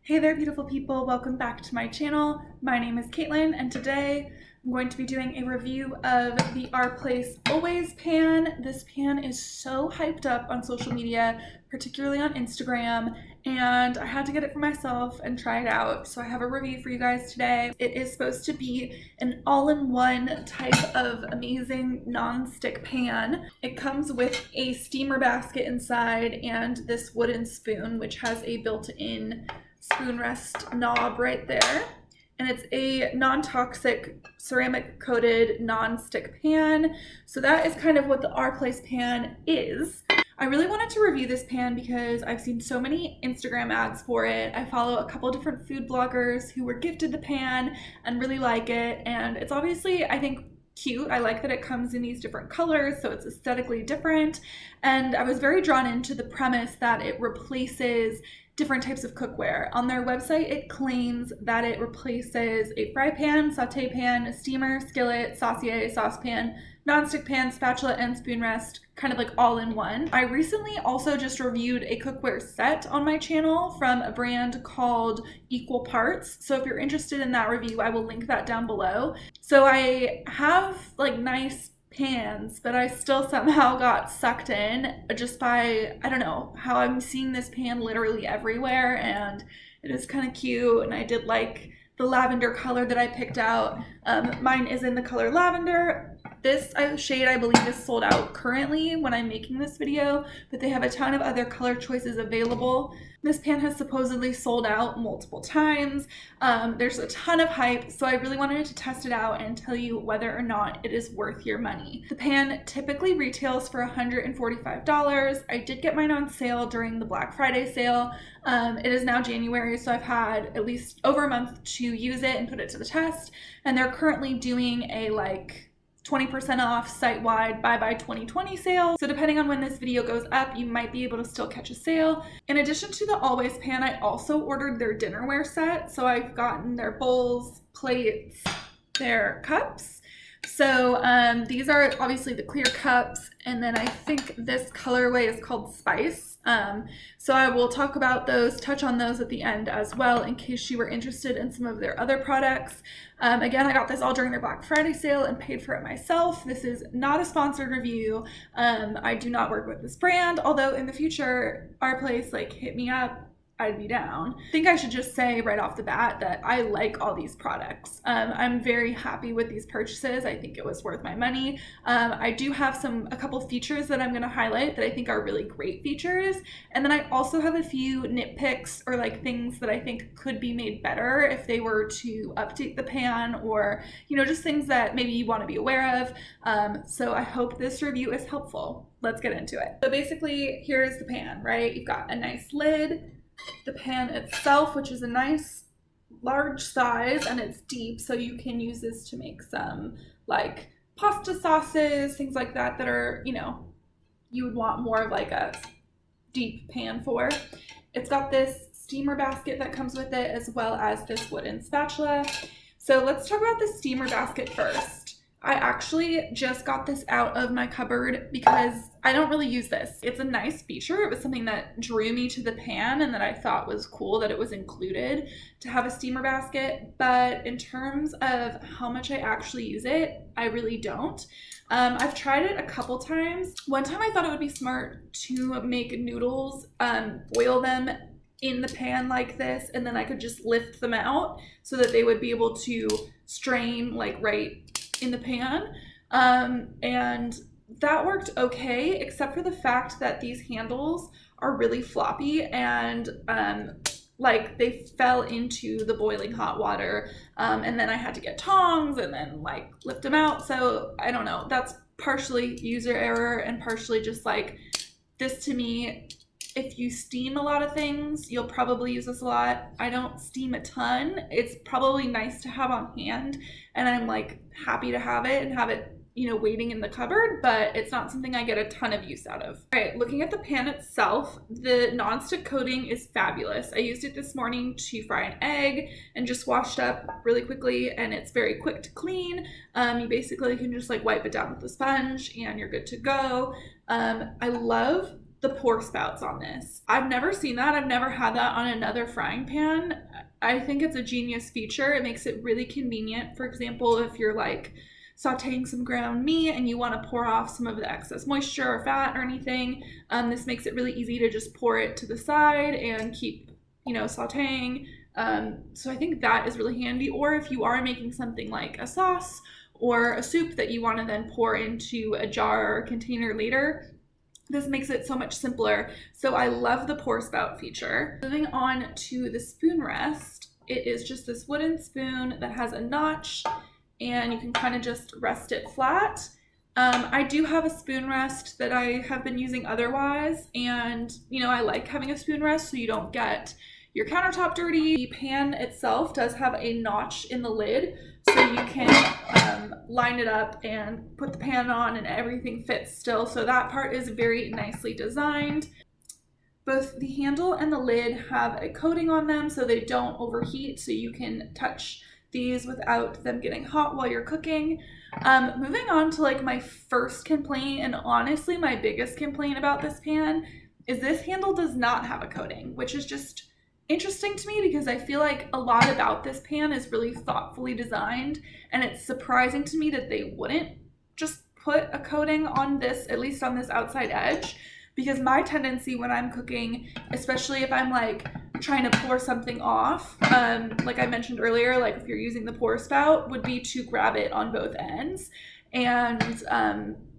Hey there, beautiful people. Welcome back to my channel. My name is Caitlin, and today I'm going to be doing a review of the Our Place Always pan. This pan is so hyped up on social media, particularly on Instagram, and I had to get it for myself and try it out. So I have a review for you guys today. It is supposed to be an all-in-one type of amazing non-stick pan. It comes with a steamer basket inside and this wooden spoon, which has a built-in spoon rest knob right there, and it's a non-toxic ceramic coated non-stick pan. So that is kind of what the Our Place pan is. I really wanted to review this pan because I've seen so many Instagram ads for it. I follow a couple different food bloggers who were gifted the pan and really like it, and it's obviously, I think, cute. I like that it comes in these different colors, so it's aesthetically different, and I was very drawn into the premise that it replaces different types of cookware. On their website, it claims that it replaces a fry pan, saute pan, a steamer, skillet, saucier, saucepan, nonstick pan, spatula, and spoon rest, kind of like all in one. I recently also just reviewed a cookware set on my channel from a brand called Equal Parts. So if you're interested in that review, I will link that down below. So I have like nice pans, but I still somehow got sucked in just by, I don't know, how I'm seeing this pan literally everywhere, and it is kind of cute, and I did like the lavender color that I picked out. Mine is in the color lavender. This shade, I believe, is sold out currently when I'm making this video, but they have a ton of other color choices available. This pan has supposedly sold out multiple times. There's a ton of hype, so I really wanted to test it out and tell you whether or not it is worth your money. The pan typically retails for $145. I did get mine on sale during the Black Friday sale. It is now January, so I've had at least over a month to use it and put it to the test, and they're currently doing a 20% off site-wide buy 2020 sale. So depending on when this video goes up, you might be able to still catch a sale. In addition to the Always pan, I also ordered their dinnerware set. So I've gotten their bowls, plates, their cups. So these are obviously the clear cups, and then I think this colorway is called Spice. So I will talk about those, touch on those at the end as well, in case you were interested in some of their other products. Again, I got this all during their Black Friday sale and paid for it myself. This is not a sponsored review. I do not work with this brand, although in the future, Our Place, hit me up, I'd be down. I think I should just say right off the bat that I like all these products. I'm very happy with these purchases. I think it was worth my money. I do have a couple features that I'm gonna highlight that I think are really great features. And then I also have a few nitpicks or things that I think could be made better if they were to update the pan, or, just things that maybe you wanna be aware of. So I hope this review is helpful. Let's get into it. So basically, here's the pan, right? You've got a nice lid. The pan itself, which is a nice large size, and it's deep, so you can use this to make some pasta sauces, things like that are, you would want more of a deep pan for. It's got this steamer basket that comes with it, as well as this wooden spatula. So let's talk about the steamer basket first. I actually just got this out of my cupboard because I don't really use this. It's a nice feature. It was something that drew me to the pan and that I thought was cool that it was included to have a steamer basket. But in terms of how much I actually use it, I really don't. I've tried it a couple times. One time I thought it would be smart to make noodles, boil them in the pan like this, and then I could just lift them out so that they would be able to strain right in the pan, and that worked okay, except for the fact that these handles are really floppy, and they fell into the boiling hot water, and then I had to get tongs and then lift them out. So I don't know, that's partially user error and partially just this to me. If you steam a lot of things, you'll probably use this a lot. I don't steam a ton. It's probably nice to have on hand, and I'm happy to have it and have it, waiting in the cupboard, but it's not something I get a ton of use out of. All right, looking at the pan itself, the nonstick coating is fabulous. I used it this morning to fry an egg and just washed up really quickly, and it's very quick to clean. You basically can just wipe it down with a sponge and you're good to go. I love the pour spouts on this. I've never seen that. I've never had that on another frying pan. I think it's a genius feature. It makes it really convenient. For example, if you're like sauteing some ground meat and you want to pour off some of the excess moisture or fat or anything, this makes it really easy to just pour it to the side and keep, sauteing. So I think that is really handy. Or if you are making something like a sauce or a soup that you want to then pour into a jar or container later, this makes it so much simpler. So I love the pour spout feature. Moving on to the spoon rest, it is just this wooden spoon that has a notch, and you can kind of just rest it flat. I do have a spoon rest that I have been using otherwise, and I like having a spoon rest so you don't get your countertop dirty. The pan itself does have a notch in the lid, so you can line it up and put the pan on and everything fits still. So that part is very nicely designed. Both the handle and the lid have a coating on them so they don't overheat, so you can touch these without them getting hot while you're cooking. Moving on to like my first complaint, and honestly my biggest complaint about this pan, is this handle does not have a coating, which is just interesting to me because I feel like a lot about this pan is really thoughtfully designed, and it's surprising to me that they wouldn't just put a coating on this, at least on this outside edge, because my tendency when I'm cooking, especially if I'm like trying to pour something off, like I mentioned earlier, like if you're using the pour spout, would be to grab it on both ends, and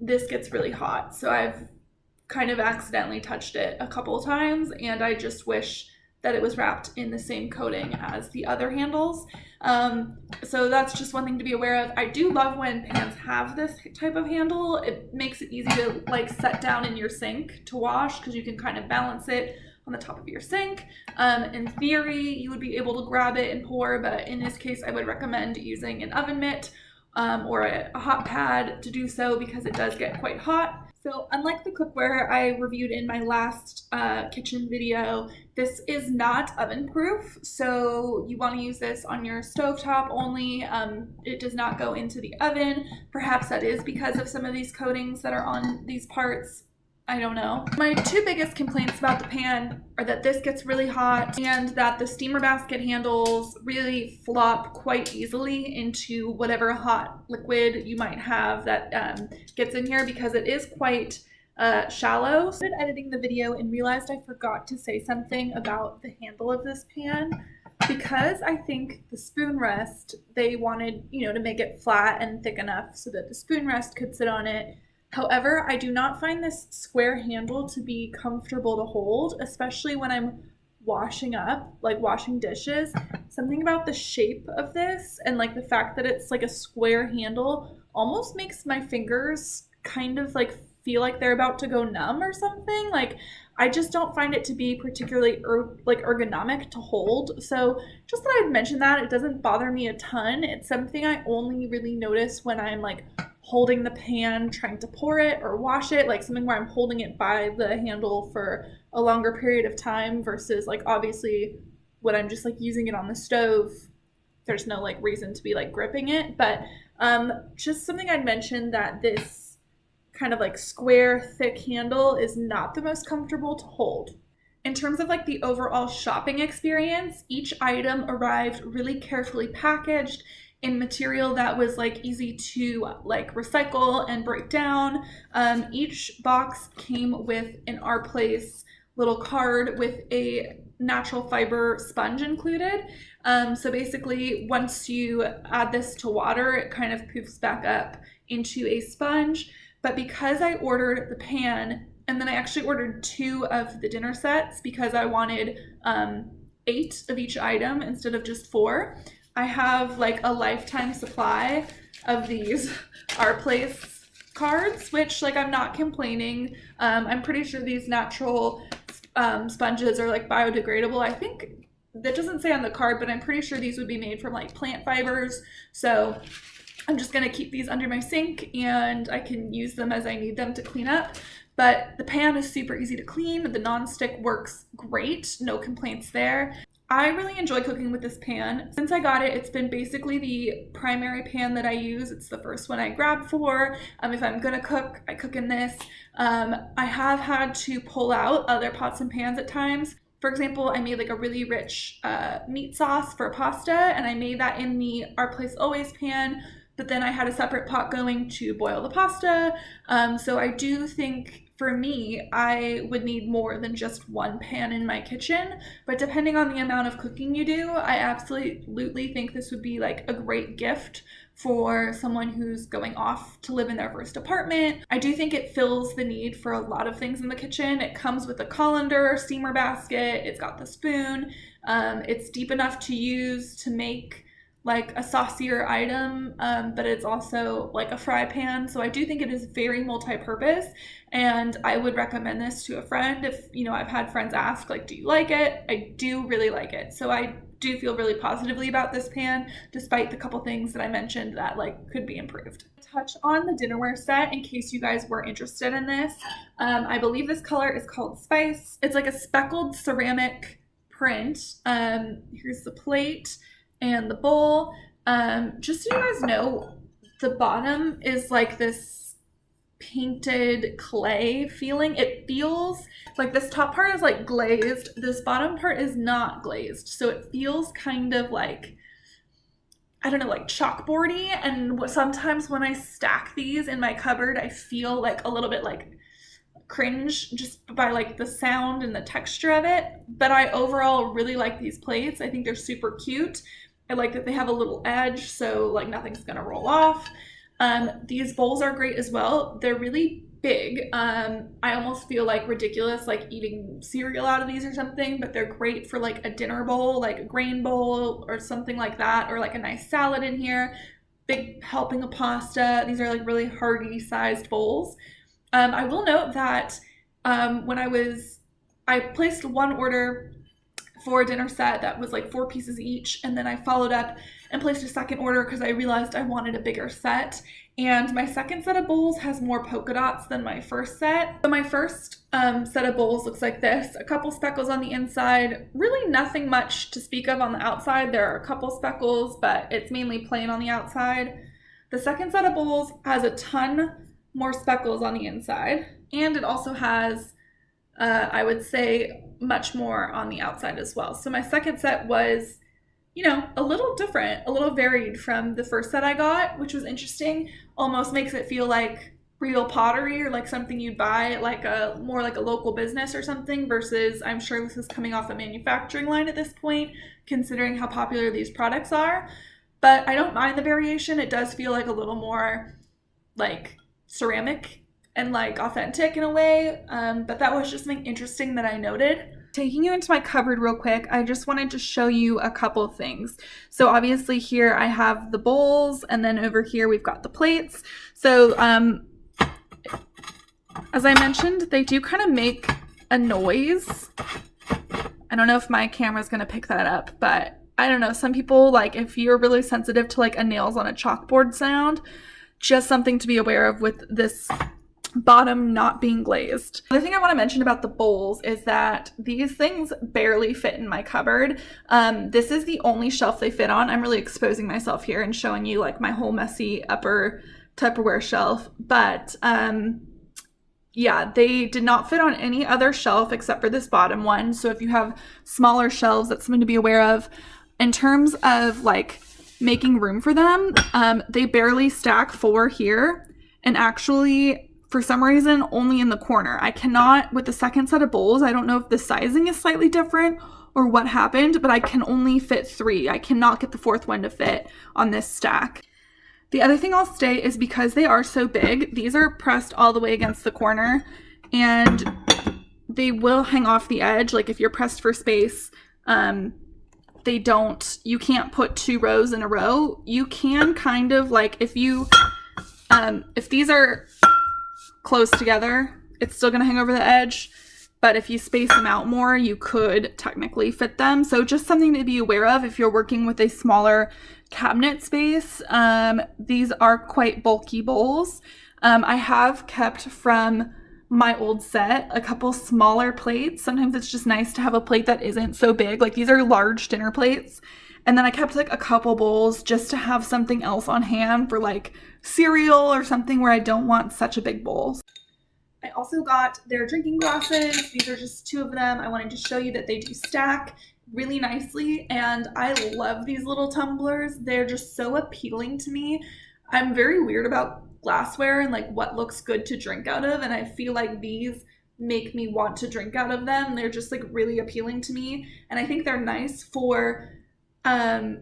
this gets really hot. So I've kind of accidentally touched it a couple of times, and I just wish that it was wrapped in the same coating as the other handles. So that's just one thing to be aware of. I do love when pans have this type of handle. It makes it easy to like set down in your sink to wash because you can kind of balance it on the top of your sink. In theory, you would be able to grab it and pour, but in this case, I would recommend using an oven mitt or a hot pad to do so because it does get quite hot. So unlike the cookware I reviewed in my last kitchen video, this is not oven proof. So you want to use this on your stovetop only. It does not go into the oven. Perhaps that is because of some of these coatings that are on these parts. I don't know. My two biggest complaints about the pan are that this gets really hot and that the steamer basket handles really flop quite easily into whatever hot liquid you might have that gets in here because it is quite shallow. I started editing the video and realized I forgot to say something about the handle of this pan. Because I think the spoon rest, they wanted, to make it flat and thick enough so that the spoon rest could sit on it. However, I do not find this square handle to be comfortable to hold, especially when I'm washing up, like washing dishes. Something about the shape of this and like the fact that it's like a square handle almost makes my fingers kind of like feel like they're about to go numb or something. Like I just don't find it to be particularly ergonomic to hold. So just thought I'd mention that. It doesn't bother me a ton. It's something I only really notice when I'm like holding the pan, trying to pour it or wash it, like something where I'm holding it by the handle for a longer period of time versus like obviously when I'm just like using it on the stove, there's no like reason to be like gripping it. But just something I'd mention that this kind of like square thick handle is not the most comfortable to hold. In terms of like the overall shopping experience, each item arrived really carefully packaged in material that was like easy to like recycle and break down. Each box came with an Our Place little card with a natural fiber sponge included. So basically once you add this to water, it kind of poofs back up into a sponge. But because I ordered the pan and then I actually ordered 2 of the dinner sets because I wanted 8 of each item instead of just 4, I have like a lifetime supply of these Our Place cards, which like I'm not complaining. I'm pretty sure these natural sponges are like biodegradable. I think that doesn't say on the card, but I'm pretty sure these would be made from like plant fibers. So I'm just gonna keep these under my sink and I can use them as I need them to clean up. But the pan is super easy to clean. The nonstick works great, no complaints there. I really enjoy cooking with this pan. Since I got it, it's been basically the primary pan that I use. It's the first one I grab for. If I'm gonna cook, I cook in this. I have had to pull out other pots and pans at times. For example, I made like a really rich meat sauce for pasta, and I made that in the Our Place Always pan, but then I had a separate pot going to boil the pasta. So I do think for me, I would need more than just one pan in my kitchen, but depending on the amount of cooking you do, I absolutely think this would be like a great gift for someone who's going off to live in their first apartment. I do think it fills the need for a lot of things in the kitchen. It comes with a colander, steamer basket, it's got the spoon, it's deep enough to use to make like a saucier item, but it's also like a fry pan. So I do think it is very multi-purpose, and I would recommend this to a friend. If, you know, I've had friends ask like, do you like it? I do really like it. So I do feel really positively about this pan, despite the couple things that I mentioned that like could be improved. Touch on the dinnerware set in case you guys were interested in this. I believe this color is called Spice. It's like a speckled ceramic print. Here's the plate and the bowl. Just so you guys know, the bottom is like this painted clay feeling. It feels like this top part is like glazed. This bottom part is not glazed. So it feels kind of like, I don't know, like chalkboardy. And sometimes when I stack these in my cupboard, I feel like a little bit like cringe just by like the sound and the texture of it. But I overall really like these plates. I think they're super cute. I like that they have a little edge, so like nothing's gonna roll off. These bowls are great as well. They're really big. I almost feel like ridiculous like eating cereal out of these or something, but they're great for like a dinner bowl, like a grain bowl or something like that, or like a nice salad in here. Big helping of pasta. These are like really hearty sized bowls. I will note that when I placed one order for a dinner set that was like 4 pieces each, and then I followed up and placed a second order because I realized I wanted a bigger set. And my second set of bowls has more polka dots than my first set. So my first set of bowls looks like this. A couple speckles on the inside, really nothing much to speak of on the outside. There are a couple speckles, but it's mainly plain on the outside. The second set of bowls has a ton more speckles on the inside, and it also has I would say much more on the outside as well. So my second set was, you know, a little different, a little varied from the first set I got, which was interesting. Almost makes it feel like real pottery or like something you'd buy at like a more like a local business or something, versus I'm sure this is coming off a manufacturing line at this point, considering how popular these products are. But I don't mind the variation. It does feel like a little more like ceramic and like authentic in a way, but that was just something interesting that I noted. Taking you into my cupboard real quick, I just wanted to show you a couple things. So obviously here I have the bowls, and then over here we've got the plates. So as I mentioned, they do kind of make a noise. I don't know if my camera's gonna pick that up, but I don't know, some people, like if you're really sensitive to like a nails on a chalkboard sound, just something to be aware of with this bottom not being glazed. The thing I want to mention about the bowls is that these things barely fit in my cupboard. This is the only shelf they fit on. I'm really exposing myself here and showing you like my whole messy upper Tupperware shelf, but yeah, they did not fit on any other shelf except for this bottom one. So if you have smaller shelves, that's something to be aware of. In terms of like making room for them, they barely stack 4 here, and actually for some reason only in the corner. I cannot, with the second set of bowls, I don't know if the sizing is slightly different or what happened, but I can only fit 3. I cannot get the 4th one to fit on this stack. The other thing I'll say is because they are so big, these are pressed all the way against the corner, and they will hang off the edge. Like if you're pressed for space, you can't put 2 rows in a row. You can kind of like, if these are close together, it's still gonna hang over the edge, but if you space them out more, you could technically fit them. So just something to be aware of if you're working with a smaller cabinet space. These are quite bulky bowls. I have kept from my old set a couple smaller plates. Sometimes it's just nice to have a plate that isn't so big. Like these are large dinner plates. And then I kept like a couple bowls just to have something else on hand for like cereal or something where I don't want such a big bowl. I also got their drinking glasses. These are just 2 of them. I wanted to show you that they do stack really nicely, and I love these little tumblers. They're just so appealing to me. I'm very weird about glassware and like what looks good to drink out of, and I feel like these make me want to drink out of them. They're just like really appealing to me, and I think they're nice for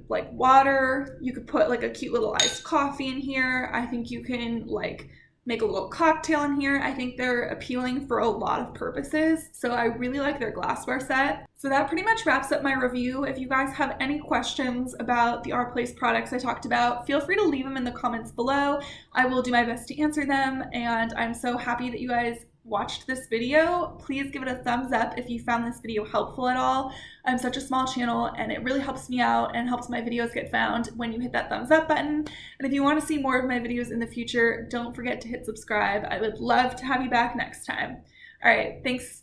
like water. You could put like a cute little iced coffee in here. I think you can like make a little cocktail in here. I think they're appealing for a lot of purposes. So I really like their glassware set. So that pretty much wraps up my review. If you guys have any questions about the Our Place products I talked about, feel free to leave them in the comments below. I will do my best to answer them, and I'm so happy that you guys watched this video. Please give it a thumbs up if you found this video helpful at all. I'm such a small channel and it really helps me out and helps my videos get found when you hit that thumbs up button. And if you want to see more of my videos in the future, don't forget to hit subscribe. I would love to have you back next time. All right, thanks